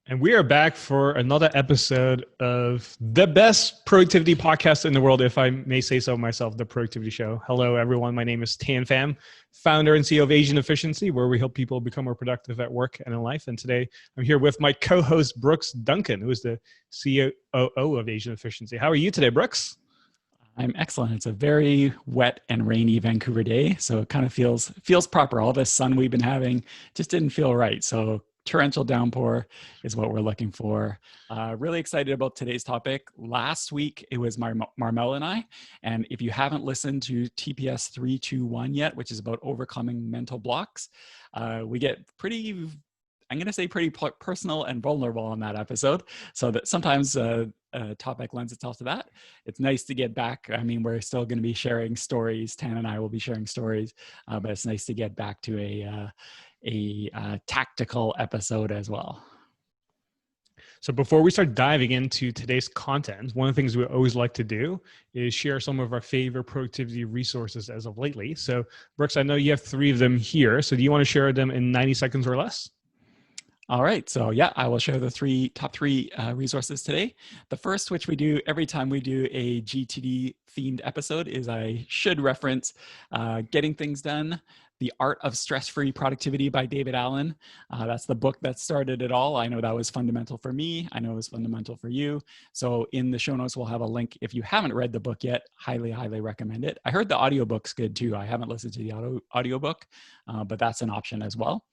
And we are back for another episode of the best productivity podcast in the world, if I may say so myself, the Productivity Show. Hello, everyone. My name is Tan Pham, founder and CEO of Asian Efficiency, where we help people become more productive at work and in life. And today I'm here with my co-host, Brooks Duncan, who is the COO of Asian Efficiency. How are you today, Brooks? I'm excellent. It's a very wet and rainy Vancouver day, so it kind of feels proper. All this sun we've been having just didn't feel right. So torrential downpour is what we're looking for. Really excited about today's topic. Last week it was Marmel and I, and if you haven't listened to TPS321 yet, which is about overcoming mental blocks, we get pretty. I'm going to say pretty personal and vulnerable on that episode. So that sometimes a topic lends itself to that. It's nice to get back. I mean, we're still going to be sharing stories. Tan and I will be sharing stories, but it's nice to get back to a tactical episode as well. So before we start diving into today's content, one of the things we always like to do is share some of our favorite productivity resources as of lately. So Brooks, I know you have 3 of them here. So do you want to share them in 90 seconds or less? All right, so yeah, I will share the top three resources today. The first, which we do every time we do a GTD themed episode, is I should reference Getting Things Done, The Art of Stress-Free Productivity by David Allen. That's the book that started it all. I know that was fundamental for me. I know it was fundamental for you. So in the show notes, we'll have a link. If you haven't read the book yet, highly, highly recommend it. I heard the audiobook's good too. I haven't listened to the audiobook, but that's an option as well.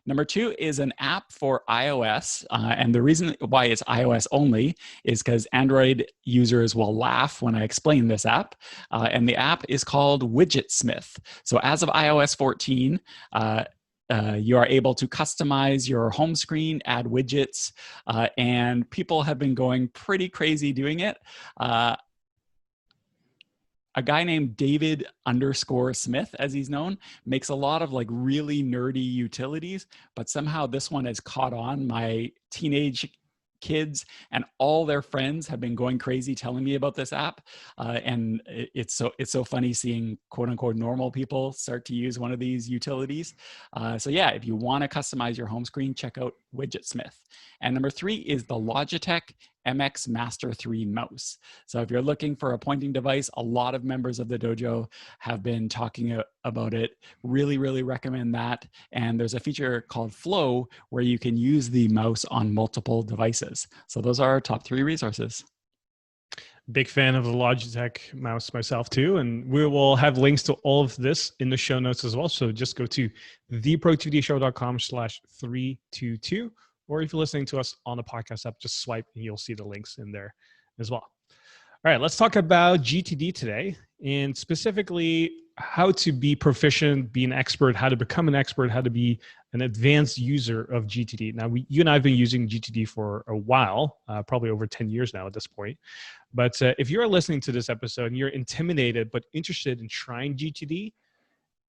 Number 2 is an app for iOS. And the reason why it's iOS only is because Android users will laugh when I explain this app. And the app is called Widgetsmith. So as of iOS 14, you are able to customize your home screen, add widgets, and people have been going pretty crazy doing it. A guy named David_Smith, as he's known, makes a lot of like really nerdy utilities, but somehow this one has caught on. My teenage kids and all their friends have been going crazy telling me about this app, and it's so funny seeing quote unquote normal people start to use one of these utilities. So yeah, if you want to customize your home screen, check out Widgetsmith. And number 3 is the Logitech MX Master 3 mouse. So if you're looking for a pointing device, a lot of members of the dojo have been talking about it. Really, really recommend that. And there's a feature called Flow where you can use the mouse on multiple devices. So those are our top 3 resources. Big fan of the Logitech mouse myself too. And we will have links to all of this in the show notes as well. So just go to theproductivityshow.com/322. Or if you're listening to us on the podcast app, just swipe and you'll see the links in there as well. All right, let's talk about GTD today, and specifically how to be proficient, be an expert, how to become an expert, how to be an advanced user of GTD. Now, you and I have been using GTD for a while, probably over 10 years now at this point. But if you're listening to this episode and you're intimidated but interested in trying GTD,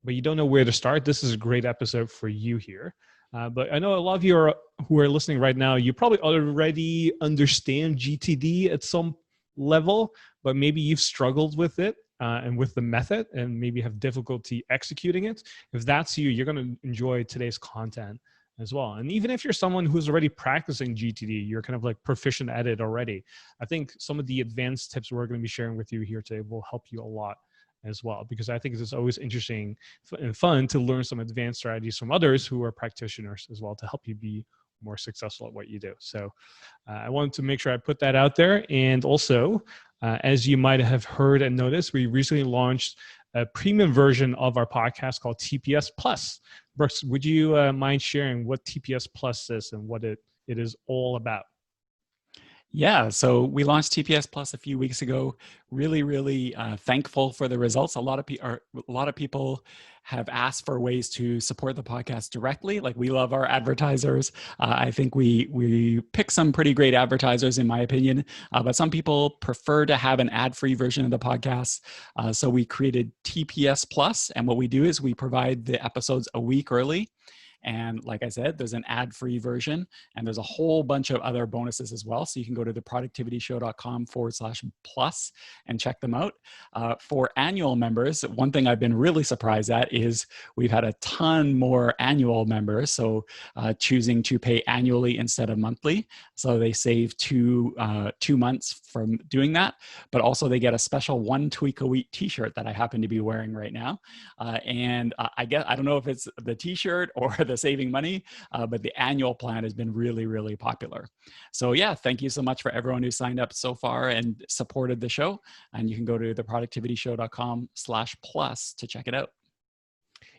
but you don't know where to start, this is a great episode for you here. But I know a lot of you who are listening right now, you probably already understand GTD at some level, but maybe you've struggled with it and with the method and maybe have difficulty executing it. If that's you, you're going to enjoy today's content as well. And even if you're someone who's already practicing GTD, you're kind of like proficient at it already, I think some of the advanced tips we're going to be sharing with you here today will help you a lot as well, because I think it's always interesting and fun to learn some advanced strategies from others who are practitioners as well to help you be more successful at what you do. So I wanted to make sure I put that out there. And also, as you might have heard and noticed, we recently launched a premium version of our podcast called TPS Plus. Brooks, would you mind sharing what TPS Plus is and what it is all about? Yeah, so we launched TPS Plus a few weeks ago. Really, really thankful for the results. A lot of people have asked for ways to support the podcast directly. Like, we love our advertisers. I think we pick some pretty great advertisers, in my opinion. But some people prefer to have an ad-free version of the podcast. So we created TPS Plus, and what we do is we provide the episodes a week early. And like I said, there's an ad-free version, and there's a whole bunch of other bonuses as well. So you can go to theproductivityshow.com/plus and check them out. For annual members, one thing I've been really surprised at is we've had a ton more annual members. So choosing to pay annually instead of monthly. So they save two months from doing that, but also they get a special One Tweak a Week t-shirt that I happen to be wearing right now. I don't know if it's the t-shirt or the saving money, but the annual plan has been really, really popular. So yeah, thank you so much for everyone who signed up so far and supported the show. And you can go to theproductivityshow.com/plus to check it out.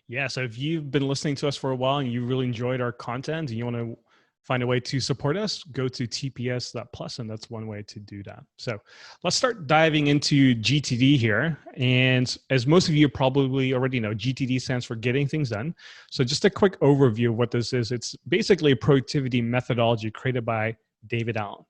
Yeah, so if you've been listening to us for a while and you really enjoyed our content and you want to find a way to support us, go to TPS.plus, and that's one way to do that. So let's start diving into GTD here. And as most of you probably already know, GTD stands for Getting Things Done. So just a quick overview of what this is. It's basically a productivity methodology created by David Allen.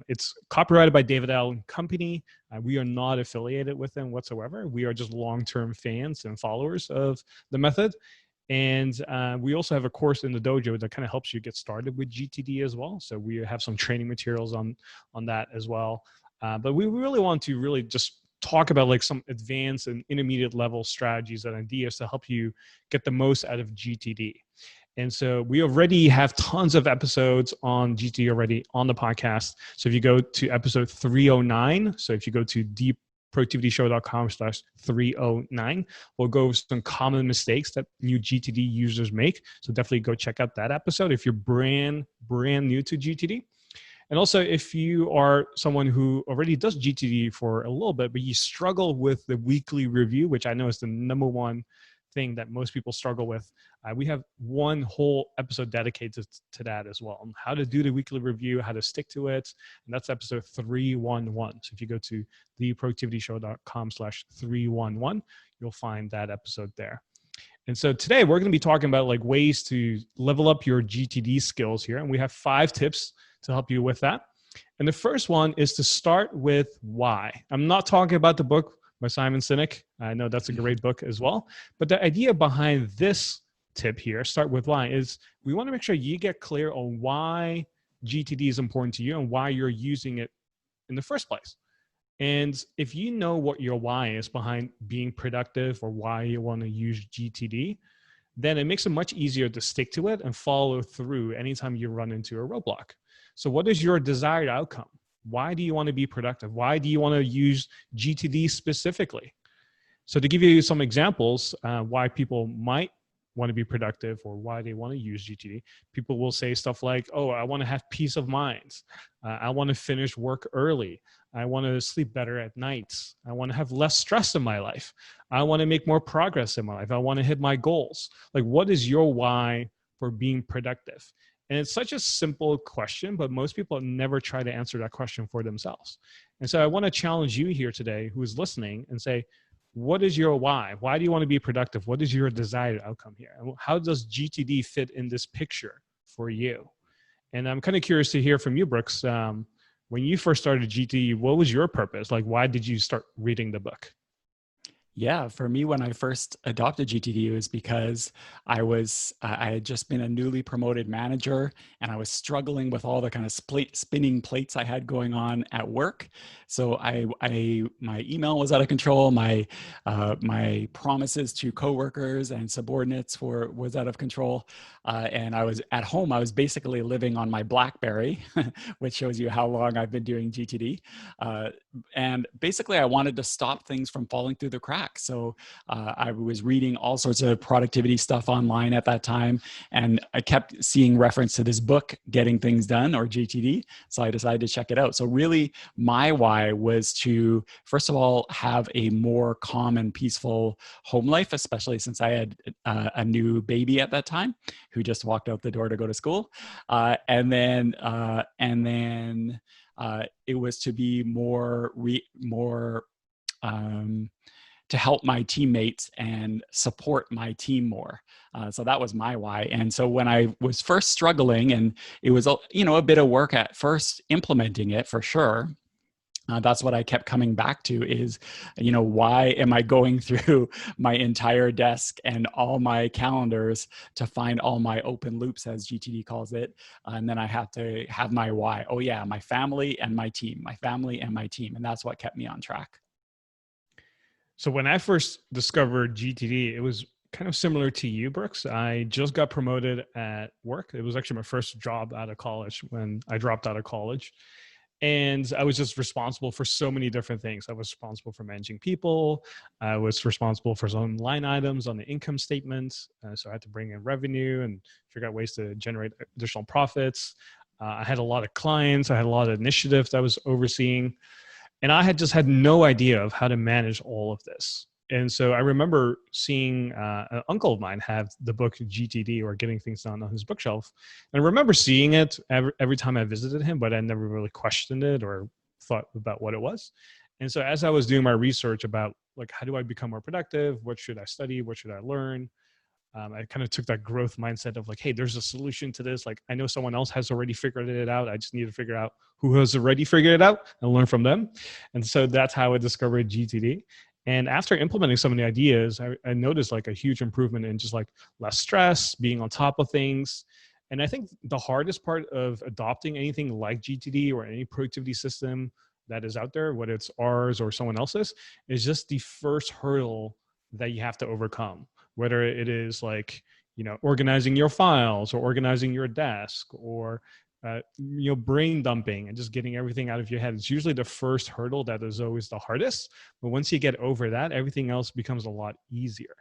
It's copyrighted by David Allen Company. We are not affiliated with them whatsoever. We are just long-term fans and followers of the method. And we also have a course in the dojo that kind of helps you get started with GTD as well. So we have some training materials on that as well. But we really want to really just talk about like some advanced and intermediate level strategies and ideas to help you get the most out of GTD. And so we already have tons of episodes on GTD already on the podcast. So if you go to episode 309, so if you go to deepproductivityshow.com/309, we'll go over some common mistakes that new GTD users make. So definitely go check out that episode if you're brand new to GTD. And also, if you are someone who already does GTD for a little bit, but you struggle with the weekly review, which I know is the number one thing that most people struggle with, we have one whole episode dedicated to that as well, on how to do the weekly review, how to stick to it. And that's episode 311. So if you go to theproductivityshow.com/311, you'll find that episode there. And so today we're going to be talking about like ways to level up your GTD skills here. And we have 5 tips to help you with that. And the first one is to start with why. I'm not talking about the book by Simon Sinek. I know that's a great book as well. But the idea behind this tip here, start with why, is we want to make sure you get clear on why GTD is important to you and why you're using it in the first place. And if you know what your why is behind being productive or why you want to use GTD, then it makes it much easier to stick to it and follow through anytime you run into a roadblock. So what is your desired outcome? Why do you want to be productive? Why do you want to use GTD specifically? So to give you some examples, why people might want to be productive or why they want to use GTD, people will say stuff like, oh, I want to have peace of mind. I want to finish work early. I want to sleep better at nights. I want to have less stress in my life. I want to make more progress in my life. I want to hit my goals. Like, what is your why for being productive? And it's such a simple question, but most people never try to answer that question for themselves. And so I want to challenge you here today who is listening and say, what is your why? Why do you want to be productive? What is your desired outcome here? And how does GTD fit in this picture for you? And I'm kind of curious to hear from you, Brooks. When you first started GTD, what was your purpose? Like, why did you start reading the book? Yeah, for me, when I first adopted GTD, it was because I had just been a newly promoted manager, and I was struggling with all the kind of spinning plates I had going on at work. So my email was out of control. My promises to coworkers and subordinates was out of control. And I was at home. I was basically living on my BlackBerry, which shows you how long I've been doing GTD. And basically, I wanted to stop things from falling through the cracks. So I was reading all sorts of productivity stuff online at that time, and I kept seeing reference to this book, Getting Things Done, or GTD. So I decided to check it out. So really, my why was to, first of all, have a more calm and peaceful home life, especially since I had a new baby at that time who just walked out the door to go to school. And then it was to be more to help my teammates and support my team more. So that was my why. And so when I was first struggling, and it was a bit of work at first implementing it for sure, That's what I kept coming back to is, why am I going through my entire desk and all my calendars to find all my open loops, as GTD calls it? And then I have to have my why. Oh yeah, my family and my team, my family and my team. And that's what kept me on track. So when I first discovered GTD, it was kind of similar to you, Brooks. I just got promoted at work. It was actually my first job out of college when I dropped out of college. And I was just responsible for so many different things. I was responsible for managing people. I was responsible for some line items on the income statement. So I had to bring in revenue and figure out ways to generate additional profits. I had a lot of clients. I had a lot of initiatives I was overseeing. And I had just had no idea of how to manage all of this. And so I remember seeing an uncle of mine have the book GTD, or Getting Things Done, on his bookshelf. And I remember seeing it every time I visited him, but I never really questioned it or thought about what it was. And so as I was doing my research about, like, how do I become more productive? What should I study? What should I learn? I kind of took that growth mindset of like, hey, there's a solution to this. Like, I know someone else has already figured it out. I just need to figure out who has already figured it out and learn from them. And so that's how I discovered GTD. And after implementing some of the ideas, I noticed like a huge improvement in just like less stress, being on top of things. And I think the hardest part of adopting anything like GTD or any productivity system that is out there, whether it's ours or someone else's, is just the first hurdle that you have to overcome. Whether it is like, organizing your files or organizing your desk, or brain dumping and just getting everything out of your head. It's usually the first hurdle that is always the hardest. But once you get over that, everything else becomes a lot easier.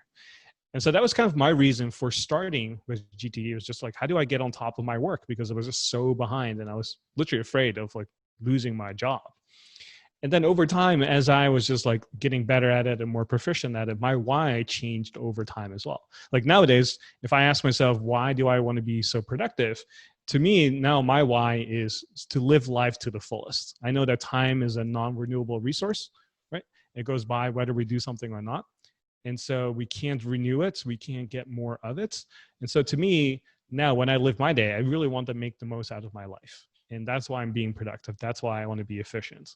And so that was kind of my reason for starting with GTD. It was just like, how do I get on top of my work? Because I was just so behind and I was literally afraid of like losing my job. And then over time, as I was just like getting better at it and more proficient at it, my why changed over time as well. Like nowadays, if I ask myself, why do I want to be so productive? To me, now my why is to live life to the fullest. I know that time is a non-renewable resource, right? It goes by whether we do something or not. And so we can't renew it. We can't get more of it. And so to me, now when I live my day, I really want to make the most out of my life. And that's why I'm being productive. That's why I want to be efficient.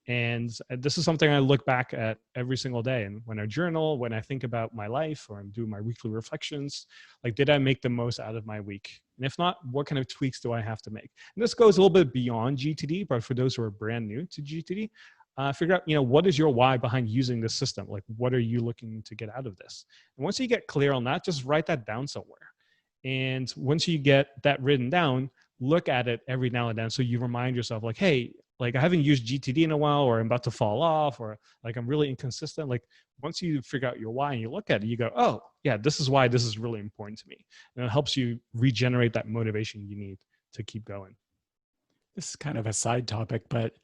And this is something I look back at every single day. And when I journal, when I think about my life, or I'm doing my weekly reflections, like, did I make the most out of my week? And if not, what kind of tweaks do I have to make? And this goes a little bit beyond GTD, but for those who are brand new to GTD, figure out, what is your why behind using this system? Like, what are you looking to get out of this? And once you get clear on that, just write that down somewhere. And once you get that written down, look at it every now and then. So you remind yourself like, hey, like I haven't used GTD in a while, or I'm about to fall off, or like I'm really inconsistent. Like once you figure out your why and you look at it, you go, oh yeah, this is why this is really important to me. And it helps you regenerate that motivation you need to keep going. This is kind of a side topic, but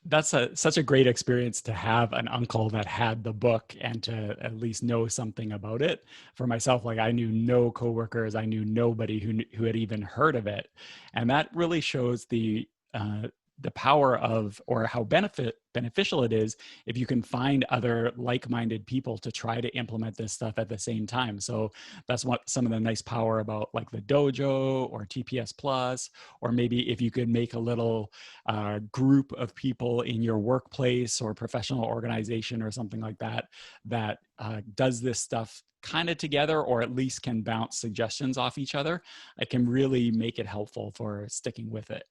that's such a great experience to have an uncle that had the book and to at least know something about it. For myself, like I knew no coworkers, I knew nobody who had even heard of it, and that really shows the power of, or how beneficial it is if you can find other like-minded people to try to implement this stuff at the same time. So that's what some of the nice power about like the dojo or TPS plus, or maybe if you could make a little group of people in your workplace or professional organization or something like that, that does this stuff kind of together, or at least can bounce suggestions off each other, it can really make it helpful for sticking with it.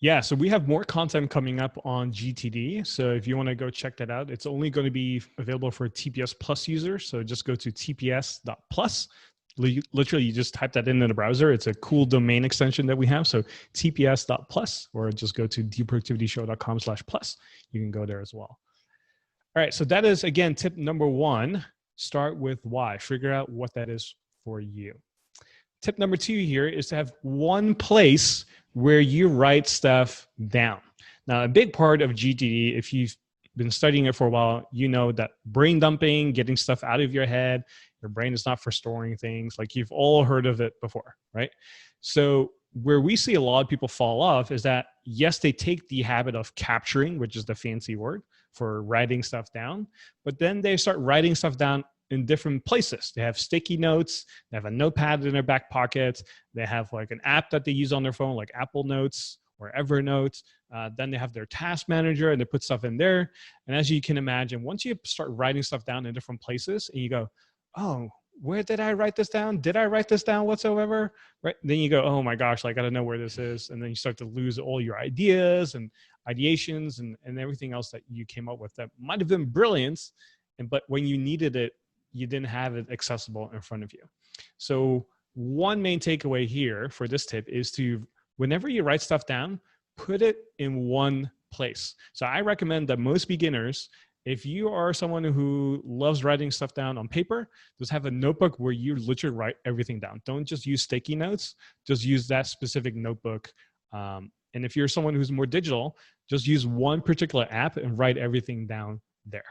Yeah, so we have more content coming up on GTD. So if you want to go check that out, it's only going to be available for TPS Plus users. So just go to tps.plus. Literally, you just type that in the browser. It's a cool domain extension that we have. So tps.plus, or just go to theproductivityshow.com/plus. You can go there as well. All right, so that is, again, tip number one. Start with why. Figure out what that is for you. Tip number two here is to have one place where you write stuff down. Now, a big part of GTD, if you've been studying it for a while, you know that brain dumping, getting stuff out of your head, your brain is not for storing things. Like you've all heard of it before, right? So where we see a lot of people fall off is that, yes, they take the habit of capturing, which is the fancy word for writing stuff down, but then they start writing stuff down in different places. They have sticky notes, they have a notepad in their back pocket, they have like an app that they use on their phone, like Apple Notes, or Evernote. Then they have their task manager and they put stuff in there. And as you can imagine, once you start writing stuff down in different places and you go, oh, where did I write this down? Did I write this down whatsoever? Right. Then you go, oh my gosh, I got to know where this is. And then you start to lose all your ideas and ideations and everything else that you came up with that might have been brilliant. But when you needed it, you didn't have it accessible in front of you. So one main takeaway here for this tip is to, whenever you write stuff down, put it in one place. So I recommend that most beginners, if you are someone who loves writing stuff down on paper, just have a notebook where you literally write everything down. Don't just use sticky notes, just use that specific notebook. And if you're someone who's more digital, just use one particular app and write everything down there.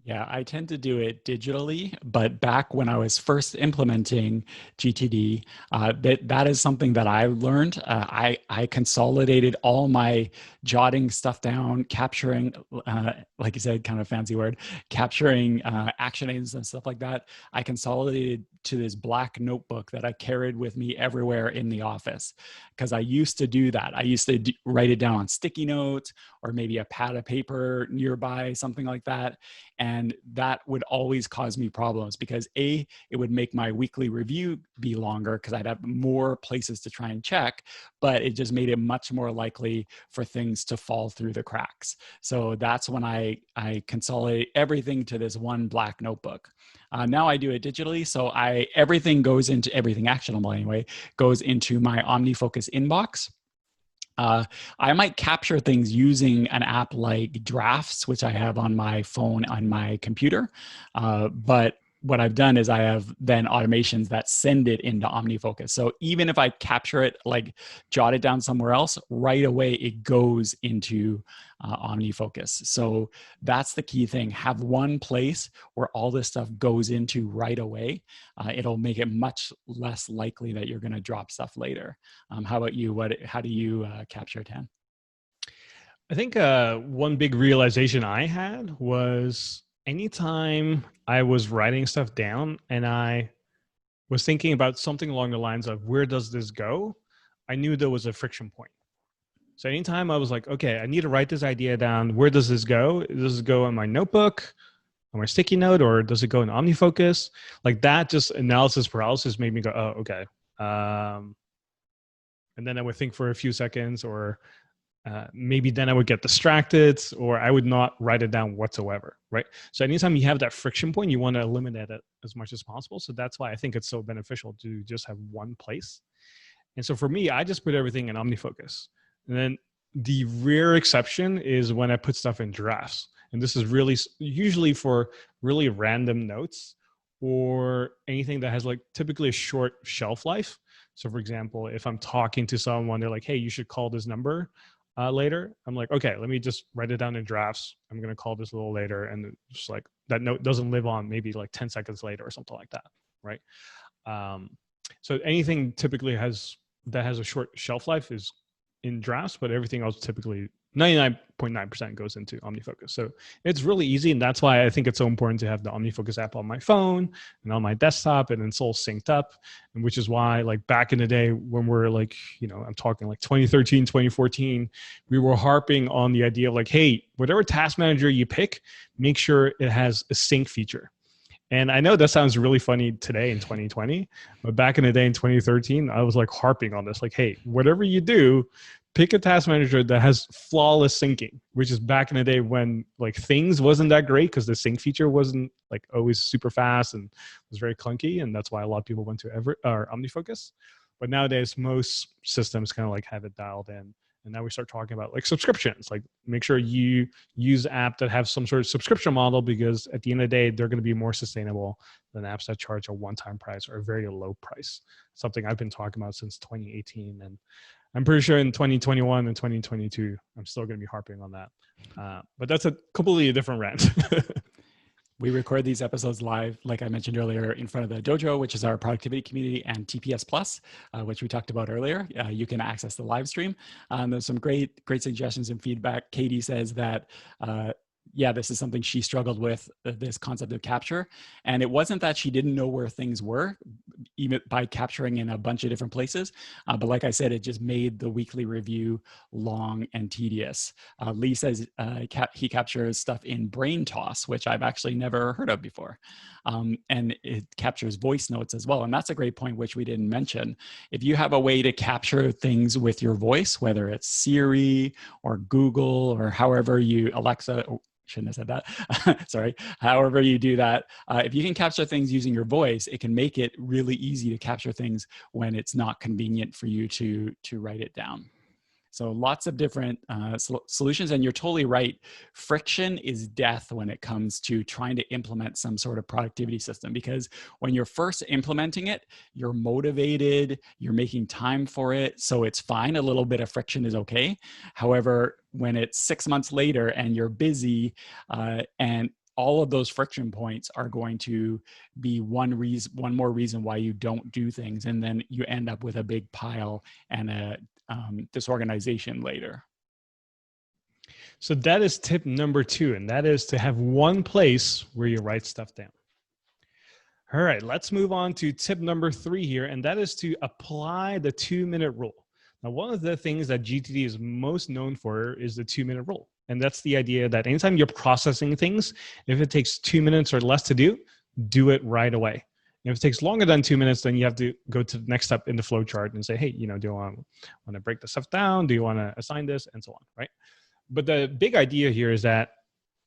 Yeah, I tend to do it digitally, but back when I was first implementing GTD, that is something that I learned. I consolidated all my jotting stuff down, capturing, like you said, kind of fancy word, capturing action items and stuff like that. I consolidated to this black notebook that I carried with me everywhere in the office, because I used to do that. I used to write it down on sticky notes or maybe a pad of paper nearby, something like that. And that would always cause me problems because it would make my weekly review be longer because I'd have more places to try and check, but it just made it much more likely for things to fall through the cracks. So that's when I consolidate everything to this one black notebook. Now I do it digitally. So everything actionable anyway, goes into my OmniFocus inbox. I might capture things using an app like Drafts, which I have on my phone, on my computer. But what I've done is I have then automations that send it into OmniFocus. So even if I capture it, like jot it down somewhere else, right away it goes into OmniFocus. So that's the key thing. Have one place where all this stuff goes into right away. It'll make it much less likely that you're going to drop stuff later. How about you? How do you capture it, Dan? I think one big realization I had was anytime I was writing stuff down and I was thinking about something along the lines of where does this go, I knew there was a friction point. So anytime I was like, okay, I need to write this idea down. Where does this go? Does it go on my notebook, on my sticky note, or does it go in OmniFocus? Like that, just analysis paralysis made me go, oh, okay. And then I would think for a few seconds, or maybe then I would get distracted, or I would not write it down whatsoever, right? So anytime you have that friction point, you want to eliminate it as much as possible. So that's why I think it's so beneficial to just have one place. And so for me, I just put everything in OmniFocus. And then the rare exception is when I put stuff in drafts. And this is really usually for really random notes or anything that has like typically a short shelf life. So for example, if I'm talking to someone, they're like, hey, you should call this number later. I'm like, okay, let me just write it down in drafts. I'm going to call this a little later. And just like that note doesn't live on maybe like 10 seconds later or something like that. Right. So anything typically that has a short shelf life is in drafts, but everything else typically 99.9% goes into OmniFocus. So it's really easy. And that's why I think it's so important to have the OmniFocus app on my phone and on my desktop, and it's all synced up. And which is why, like back in the day when we're like, I'm talking like 2013, 2014, we were harping on the idea of like, hey, whatever task manager you pick, make sure it has a sync feature. And I know that sounds really funny today in 2020, but back in the day in 2013, I was like harping on this, like, hey, whatever you do, pick a task manager that has flawless syncing, which is back in the day when like things wasn't that great because the sync feature wasn't like always super fast and was very clunky. And that's why a lot of people went to OmniFocus. But nowadays, most systems kind of like have it dialed in. And now we start talking about like subscriptions, like make sure you use apps that have some sort of subscription model, because at the end of the day, they're going to be more sustainable than apps that charge a one-time price or a very low price. Something I've been talking about since 2018. And I'm pretty sure in 2021 and 2022, I'm still going to be harping on that. But that's a completely different rant. We record these episodes live, like I mentioned earlier, in front of the dojo, which is our productivity community, and TPS Plus, which we talked about earlier. You can access the live stream. There's some great suggestions and feedback. Katie says that yeah, this is something she struggled with, this concept of capture. And it wasn't that she didn't know where things were, even by capturing in a bunch of different places. But like I said, it just made the weekly review long and tedious. Lee says he captures stuff in Brain Toss, which I've actually never heard of before. And it captures voice notes as well. And that's a great point, which we didn't mention. If you have a way to capture things with your voice, whether it's Siri or Google or however you, Alexa, shouldn't have said that. Sorry. However you do that, if you can capture things using your voice, it can make it really easy to capture things when it's not convenient for you to write it down. So lots of different solutions, and you're totally right. Friction is death when it comes to trying to implement some sort of productivity system, because when you're first implementing it, you're motivated, you're making time for it, so it's fine. A little bit of friction is okay. However, when it's 6 months later and you're busy and all of those friction points are going to be one more reason why you don't do things, and then you end up with a big pile and a disorganization later. So that is tip number 2, and that is to have one place where you write stuff down. All right, let's move on to tip number 3 here, and that is to apply the 2-minute rule. Now, one of the things that GTD is most known for is the 2-minute rule. And that's the idea that anytime you're processing things, if it takes 2 minutes or less to do it right away. And if it takes longer than 2 minutes, then you have to go to the next step in the flow chart and say, hey, do you want to break the stuff down? Do you want to assign this? And so on, right? But the big idea here is that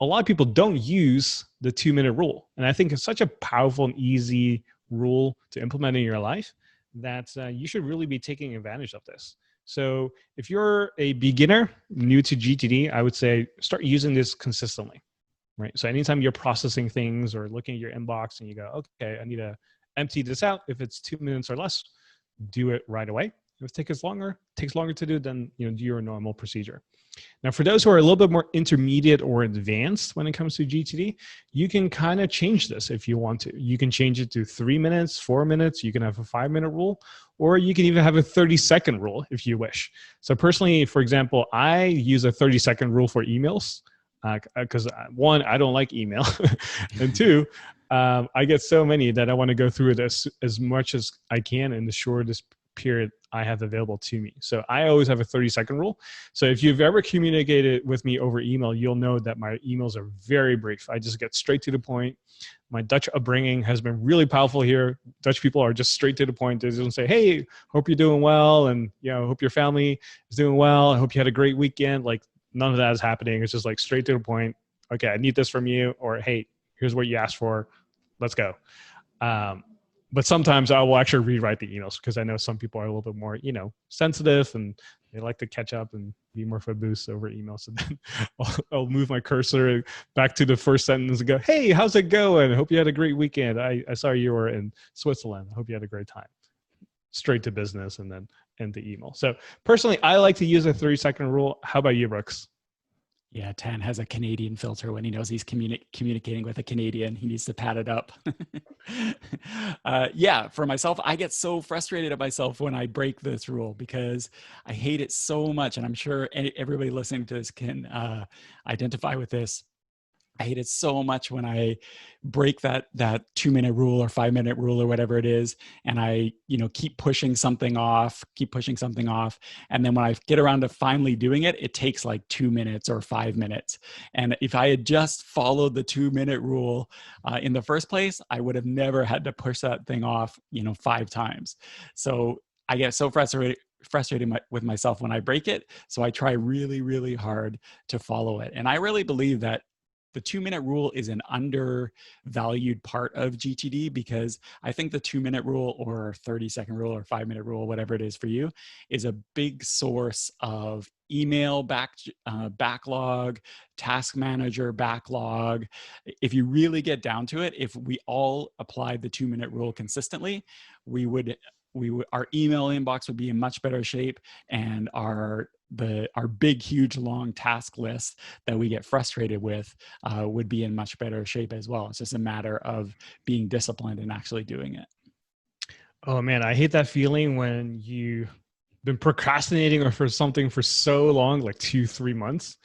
a lot of people don't use the 2-minute rule. And I think it's such a powerful and easy rule to implement in your life that you should really be taking advantage of this. So if you're a beginner, new to GTD, I would say start using this consistently, right? So anytime you're processing things or looking at your inbox and you go, okay, I need to empty this out. If it's 2 minutes or less, do it right away. If it takes longer to do, then do your normal procedure. Now, for those who are a little bit more intermediate or advanced when it comes to GTD, you can kind of change this if you want to. You can change it to 3 minutes, 4 minutes. You can have a 5-minute rule, or you can even have a 30-second rule if you wish. So personally, for example, I use a 30-second rule for emails because one, I don't like email, and two, I get so many that I want to go through it as much as I can in the shortest period I have available to me. So I always have a 30-second rule. So if you've ever communicated with me over email, you'll know that my emails are very brief. I just get straight to the point. My Dutch upbringing has been really powerful here. Dutch people are just straight to the point. They don't say, hey, hope you're doing well. And, hope your family is doing well. I hope you had a great weekend. Like none of that is happening. It's just like straight to the point. Okay, I need this from you. Or, hey, here's what you asked for. Let's go. But sometimes I will actually rewrite the emails because I know some people are a little bit more, sensitive and they like to catch up and be more verbose over email. So then I'll move my cursor back to the first sentence and go, hey, how's it going? I hope you had a great weekend. I saw you were in Switzerland. I hope you had a great time. Straight to business and then end the email. So personally, I like to use a 30-second rule. How about you, Brooks? Yeah, Tan has a Canadian filter when he knows he's communicating with a Canadian. He needs to pad it up. Yeah, for myself, I get so frustrated at myself when I break this rule because I hate it so much. And I'm sure everybody listening to this can identify with this. I hate it so much when I break that 2-minute rule or 5-minute rule or whatever it is. And I, keep pushing something off. And then when I get around to finally doing it, it takes like 2 minutes or 5 minutes. And if I had just followed the 2-minute rule in the first place, I would have never had to push that thing off, 5 times. So I get so frustrated with myself when I break it. So I try really, really hard to follow it. And I really believe that the 2-minute rule is an undervalued part of GTD because I think the 2-minute rule or 30-second rule or 5-minute rule, whatever it is for you, is a big source of email backlog, task manager backlog. If you really get down to it, if we all applied the 2-minute rule consistently, our email inbox would be in much better shape, and our big, huge, long task list that we get frustrated with would be in much better shape as well. It's just a matter of being disciplined and actually doing it. Oh man, I hate that feeling when you've been procrastinating or for something for so long, like 2-3 months.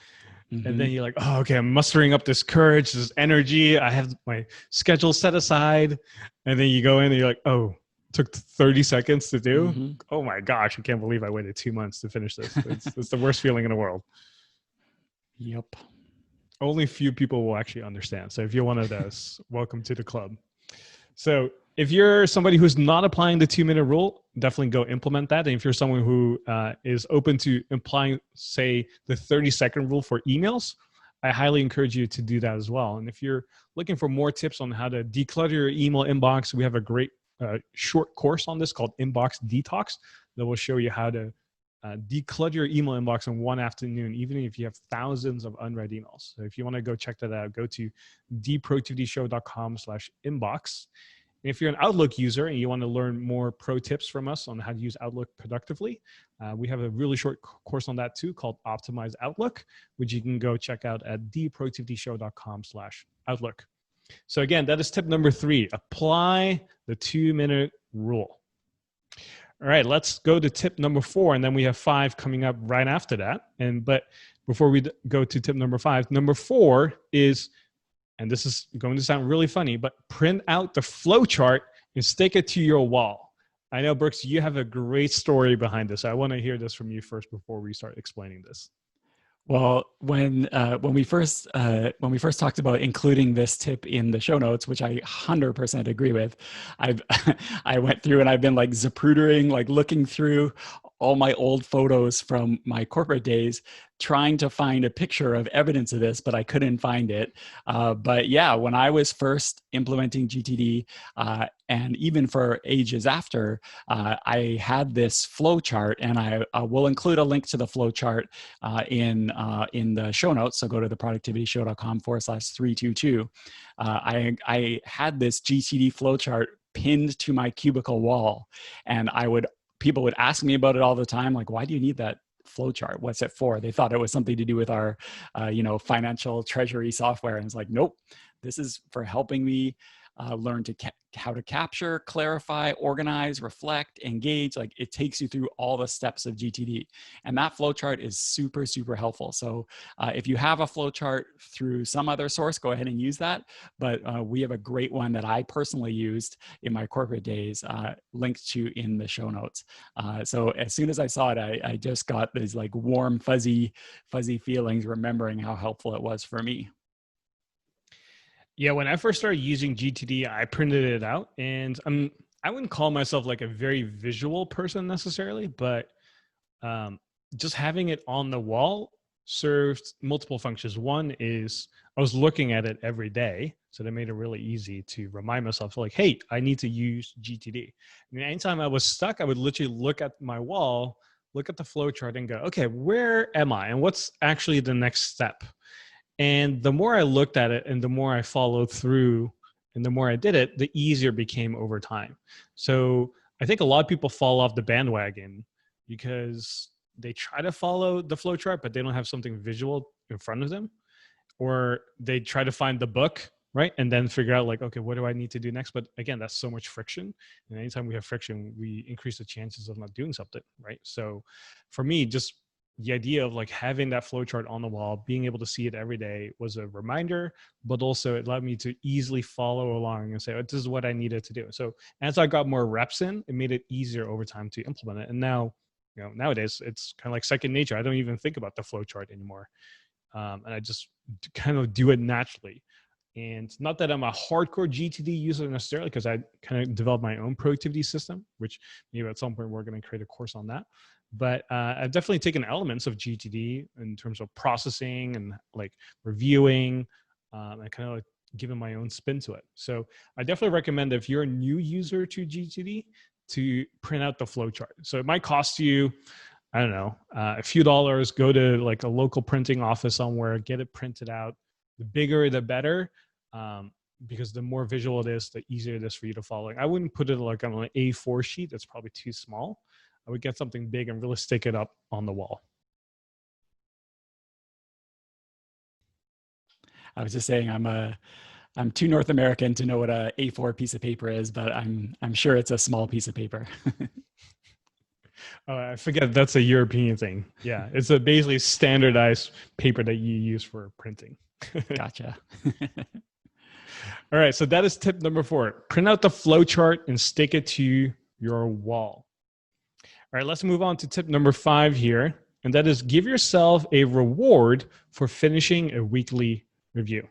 And then you're like, oh, okay, I'm mustering up this courage, this energy. I have my schedule set aside. And then you go in and you're like, oh, took 30 seconds to do. Oh my gosh, I can't believe I waited 2 months to finish this. It's the worst feeling in the world. Yep. Only few people will actually understand. So if you're one of those, welcome to the club. So if you're somebody who's not applying the 2-minute rule, definitely go implement that. And if you're someone who is open to applying, say, the 30-second rule for emails, I highly encourage you to do that as well. And if you're looking for more tips on how to declutter your email inbox, we have a great short course on this called Inbox Detox that will show you how to declutter your email inbox in one afternoon, even if you have thousands of unread emails. So if you want to go check that out, go to theproductivityshow.com/inbox. And if you're an Outlook user and you want to learn more pro tips from us on how to use Outlook productively, we have a really short course on that too called Optimize Outlook, which you can go check out at theproductivityshow.com/Outlook. So again, that is tip number 3, apply the 2-minute rule. All right, let's go to tip number 4, and then we have 5 coming up right after that. But before we go to tip number 5, number 4 is, and this is going to sound really funny, but print out the flow chart and stick it to your wall. I know, Brooks, you have a great story behind this. I want to hear this from you first before we start explaining this. Well, when we first talked about including this tip in the show notes, which I 100% agree with, I went through and I've been like zaprudering, like looking through all my old photos from my corporate days, trying to find a picture of evidence of this, but I couldn't find it. But yeah, when I was first implementing GTD, and even for ages after, I had this flow chart, and I will include a link to the flow chart in the show notes. So go to theproductivityshow.com/322. I had this GTD flow chart pinned to my cubicle wall, and people would ask me about it all the time. Like, why do you need that flow chart? What's it for? They thought it was something to do with our, financial treasury software. And it's like, nope, this is for helping me learn how to capture, clarify, organize, reflect, engage. Like, it takes you through all the steps of GTD. And that flow chart is super, super helpful. So if you have a flow chart through some other source, go ahead and use that. But we have a great one that I personally used in my corporate days, linked to in the show notes. So as soon as I saw it, I just got these like warm, fuzzy feelings, remembering how helpful it was for me. Yeah, when I first started using GTD, I printed it out, and I wouldn't call myself like a very visual person necessarily, but just having it on the wall served multiple functions. One is I was looking at it every day, so that made it really easy to remind myself, like, hey, I need to use GTD. And anytime I was stuck, I would literally look at my wall, look at the flow chart, and go, okay, where am I, and what's actually the next step? And the more I looked at it and the more I followed through and the more I did it, the easier it became over time. So I think a lot of people fall off the bandwagon because they try to follow the flow chart, but they don't have something visual in front of them. Or they try to find the book, right? And then figure out like, okay, what do I need to do next? But again, that's so much friction. And anytime we have friction, we increase the chances of not doing something, right? So for me, just the idea of like having that flow chart on the wall, being able to see it every day was a reminder, but also it allowed me to easily follow along and say, oh, this is what I needed to do. So as I got more reps in, it made it easier over time to implement it. And now, nowadays it's kind of like second nature. I don't even think about the flow chart anymore. And I just kind of do it naturally. And not that I'm a hardcore GTD user necessarily, because I kind of developed my own productivity system, which maybe at some point we're going to create a course on that. But I've definitely taken elements of GTD in terms of processing and like reviewing, and kind of like giving my own spin to it. So I definitely recommend if you're a new user to GTD to print out the flow chart. So it might cost you, I don't know, a few dollars. Go to like a local printing office somewhere, get it printed out. The bigger, the better, because the more visual it is, the easier it is for you to follow. I wouldn't put it like on an A4 sheet. That's probably too small. I would get something big and really stick it up on the wall. I was just saying I'm too North American to know what a A4 piece of paper is, but I'm sure it's a small piece of paper. Oh, I forget that's a European thing. Yeah, it's a basically standardized paper that you use for printing. Gotcha. All right, so that is tip number 4. Print out the flow chart and stick it to your wall. All right, let's move on to tip number 5 here, and that is give yourself a reward for finishing a weekly review.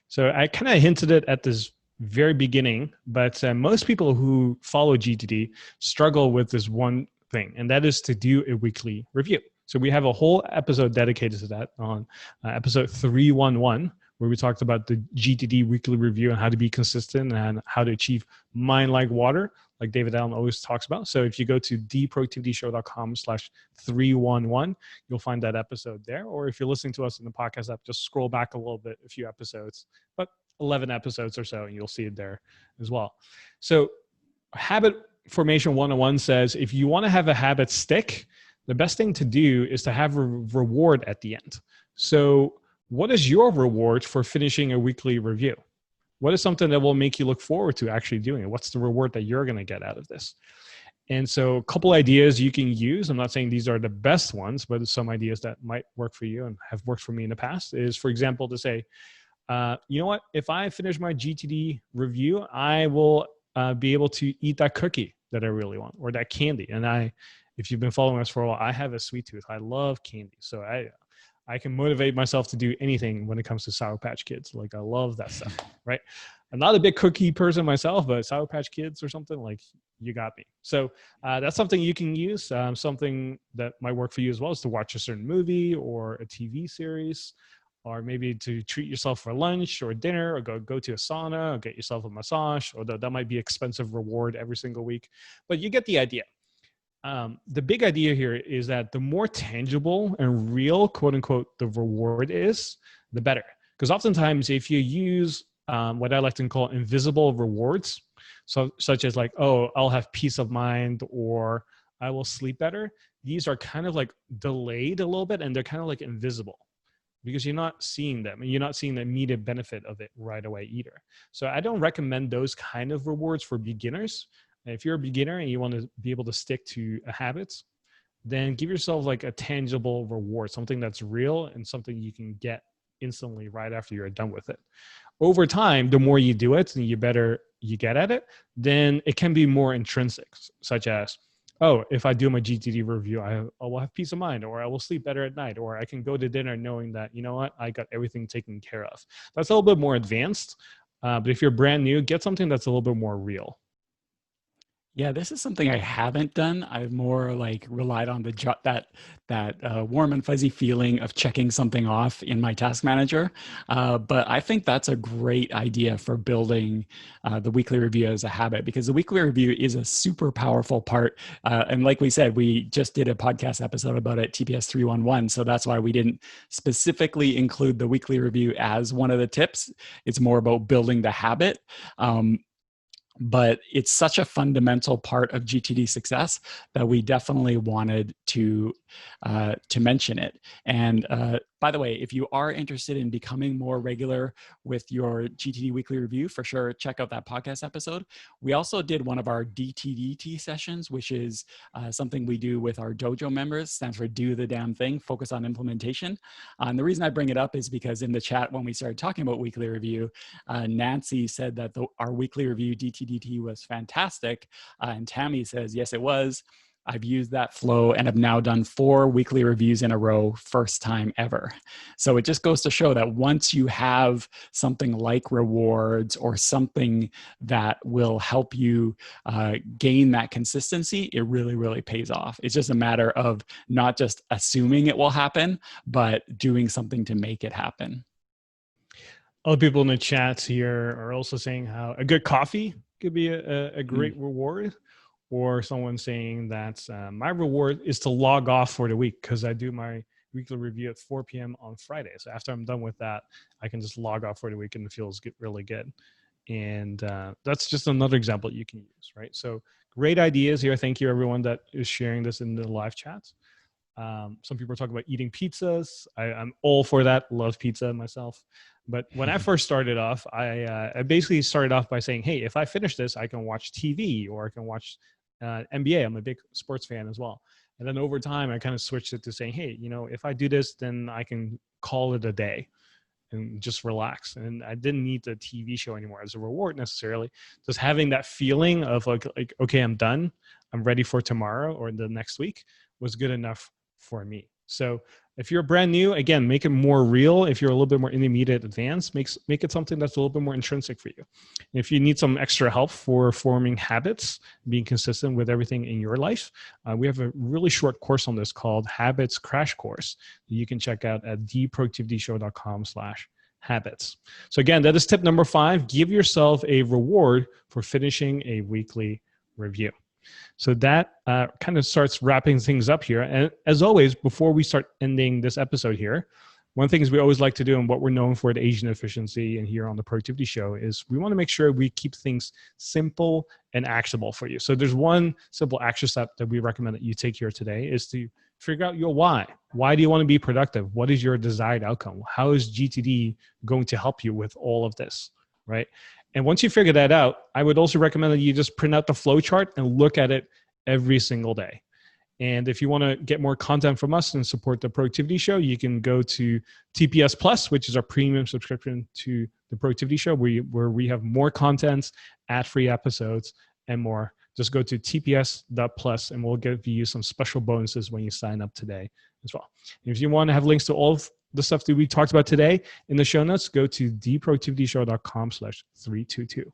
So I kind of hinted it at this very beginning, but most people who follow GTD struggle with this one thing, and that is to do a weekly review. So we have a whole episode dedicated to that on episode 311, where we talked about the GTD weekly review and how to be consistent and how to achieve mind like water, like David Allen always talks about. So if you go to theproductivityshow.com/311, you'll find that episode there. Or if you're listening to us in the podcast app, just scroll back a little bit, a few episodes, but 11 episodes or so, and you'll see it there as well. So habit formation 101 says, if you want to have a habit stick, the best thing to do is to have a reward at the end. So what is your reward for finishing a weekly review? What is something that will make you look forward to actually doing it? What's the reward that you're going to get out of this? And so a couple ideas you can use. I'm not saying these are the best ones, but some ideas that might work for you and have worked for me in the past is, for example, to say, you know what? If I finish my GTD review, I will be able to eat that cookie that I really want, or that candy. And if you've been following us for a while, I have a sweet tooth. I love candy. So I can motivate myself to do anything when it comes to Sour Patch Kids. Like, I love that stuff, right? I'm not a big cookie person myself, but Sour Patch Kids or something, like, you got me. So that's something you can use. Something that might work for you as well is to watch a certain movie or a TV series, or maybe to treat yourself for lunch or dinner, or go to a sauna, or get yourself a massage, although that might be expensive reward every single week. But you get the idea. The big idea here is that the more tangible and real, quote unquote, the reward is, the better. Because oftentimes if you use what I like to call invisible rewards, so such as like, oh, I'll have peace of mind, or I will sleep better, these are kind of like delayed a little bit, and they're kind of like invisible because you're not seeing them, and you're not seeing the immediate benefit of it right away either. So I don't recommend those kind of rewards for beginners. If you're a beginner and you want to be able to stick to a habit, then give yourself like a tangible reward, something that's real and something you can get instantly right after you're done with it. Over time, the more you do it and you better you get at it, then it can be more intrinsic, such as, oh, if I do my GTD review, I will have peace of mind, or I will sleep better at night, or I can go to dinner knowing that, you know what, I got everything taken care of. That's a little bit more advanced. But if you're brand new, get something that's a little bit more real. Yeah, this is something I haven't done. I've more like relied on that warm and fuzzy feeling of checking something off in my task manager. But I think that's a great idea for building the weekly review as a habit, because the weekly review is a super powerful part. And like we said, we just did a podcast episode about it, TPS311. So that's why we didn't specifically include the weekly review as one of the tips. It's more about building the habit. But it's such a fundamental part of GTD success that we definitely wanted to mention it. And by the way, if you are interested in becoming more regular with your GTD weekly review, for sure, check out that podcast episode. We also did one of our DTDT sessions, which is something we do with our dojo members. Stands for Do the Damn Thing, Focus on Implementation. And the reason I bring it up is because in the chat, when we started talking about weekly review, Nancy said that our weekly review DTDT was fantastic. And Tammy says, yes, it was. I've used that flow and have now done 4 weekly reviews in a row, first time ever. So it just goes to show that once you have something like rewards or something that will help you gain that consistency, it really, really pays off. It's just a matter of not just assuming it will happen, but doing something to make it happen. Other people in the chats here are also saying how a good coffee could be a great reward, or someone saying that my reward is to log off for the week because I do my weekly review at 4 p.m. on Friday. So after I'm done with that, I can just log off for the week and it feels really good. And that's just another example you can use, right? So great ideas here. Thank you, everyone that is sharing this in the live chat. Some people are talking about eating pizzas. I'm all for that. Love pizza myself. But when I first started off, I basically started off by saying, hey, if I finish this, I can watch TV, or I can watch NBA. I'm a big sports fan as well. And then over time, I kind of switched it to saying, hey, if I do this, then I can call it a day and just relax. And I didn't need the TV show anymore as a reward necessarily. Just having that feeling of like, okay, I'm done. I'm ready for tomorrow or the next week was good enough for me. So if you're brand new, again, make it more real. If you're a little bit more intermediate advanced, make it something that's a little bit more intrinsic for you. And if you need some extra help for forming habits, being consistent with everything in your life, we have a really short course on this called Habits Crash Course that you can check out at theproductivityshow.com/habits. So again, that is tip number 5. Give yourself a reward for finishing a weekly review. So that kind of starts wrapping things up here. And as always, before we start ending this episode here, one thing is we always like to do and what we're known for at Asian Efficiency and here on the Productivity Show is we want to make sure we keep things simple and actionable for you. So there's one simple action step that we recommend that you take here today is to figure out your why. Why do you want to be productive? What is your desired outcome? How is GTD going to help you with all of this, right? And once you figure that out, I would also recommend that you just print out the flow chart and look at it every single day. And if you want to get more content from us and support the Productivity Show, you can go to TPS Plus, which is our premium subscription to the Productivity Show, where we have more content, ad-free episodes, and more. Just go to tps.plus and we'll give you some special bonuses when you sign up today as well. And if you want to have links to all of the stuff that we talked about today in the show notes, go to theproductivityshow.com/322.